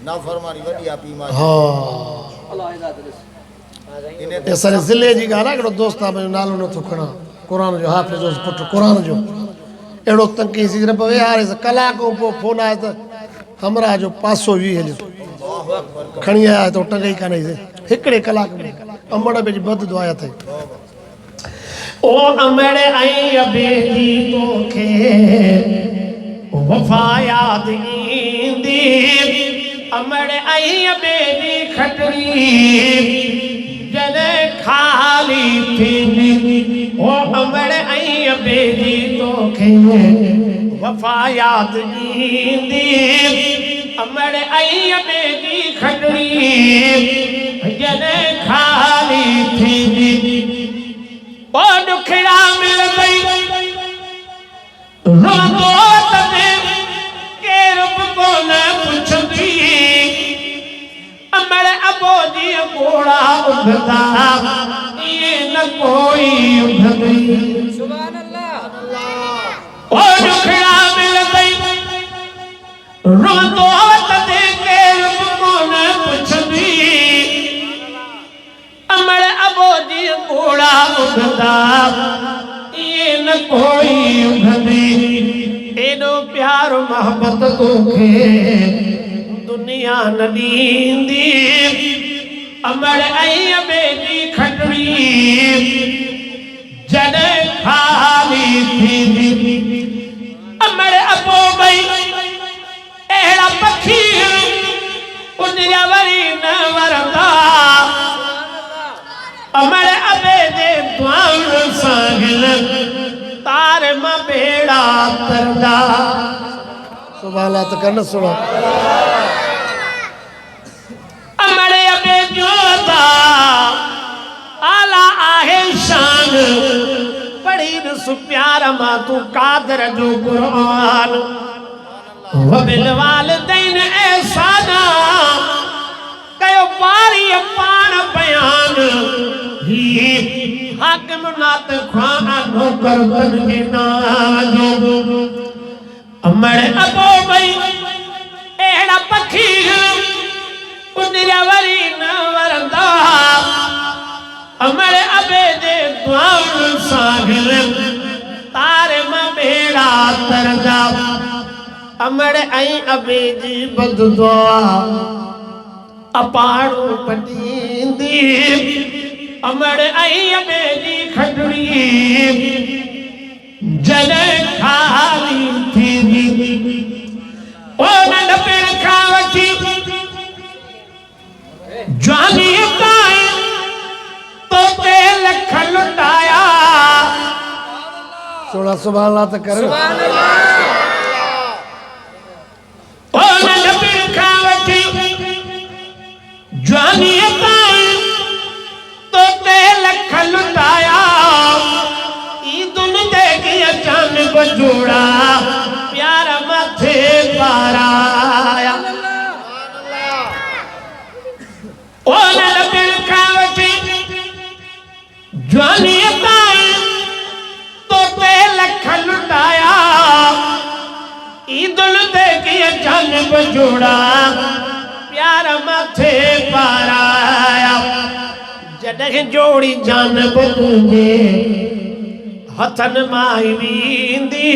नाफरमानी वडी आपी मां हाँ असांजे ज़िले जी ॻाल्हि आहे हिकिड़ो दोस्त आहे मुंहिंजो नालो नथो खणा क़ुर जो हाफ़िज़ जो पुटु क़ुर जो अहिड़ो तंकी सिर्फ़ु वेहारे कलाक पोइ फोन आयो त हमरा जो 520 हलियो खणी आया त टंगई कान्हे हिकिड़े कलाक में अमड़ में बद दुआया अथई ओ अमड़ आई अबेदी तोखे वफ़ा याद ईंदी अमड़ आई अबेदी खटड़ी जॾहिं खाली थींदी ओ अमड़ आई अबेदी तोखे वफ़ा याद ईंदी अमड़ आई अबेदी खटड़ी जॾहिं खाली थींदी ओ दुखड़ा मिल गई रोंदो तने केर को न पुछंदी अमड़ अबोदी घोड़ा उठदा ये न कोई उठदी सुभान अल्लाह ओ दुखड़ा मिल गई रोंदो तने केर को न पुछंदी अमड़ अबोदी घोड़ा उठदा ये न कोई उठदी एडो प्यार मोहब्बत तोखे दुनिया न ॾींदी अमड़ आई अबेदी खटड़ी जॾहिं खाली थींदी अमड़ अबो भई अहिड़ा पखी उनजा वरी न वरंदा अमड़ अबेदे द्वार साहिल तार मां बेड़ा तरदा सुभान अल्लाह त करन सुनो अमड़ अबेदो दा आला आहे शान पढ़ी न प्यार मां तू कादर जो कुरान वबिल वालिदैन एहसाना कयो पारी पाण बयान ही हाकिम नात ख़ाना नौकर बन के नाजो अमड़ अबो भई एड़ा पखी उनजा वरी न वरंदा अमड़ अबेदे द्वार साहिल तार मां बेड़ा तरदा अमड़ ऐं अबेदी बद दुआ अपाड़ो पटींदी अमड़ आई अबेदी खटड़ी जॾहिं खाली थींदी ओ नंढपिण खां वठी जवानी ताईं तोते लख लुटाया सोड़ा सुभान अल्लाह त कर सुभान अल्लाह ओ नंढपिण खां वठी जवानी ताईं तोते लख लुटाया ईदुन दे गया जान बजोड़ा प्यार माथे पाराया ओ नंढपिण खां वठी जवानी ताईं तोते लख लुटाया ईदुन दे गया जान बजोड़ा प्यार माथे पाराया जॾहिं जोड़ी जान बदूंगे हथन मां वेंदी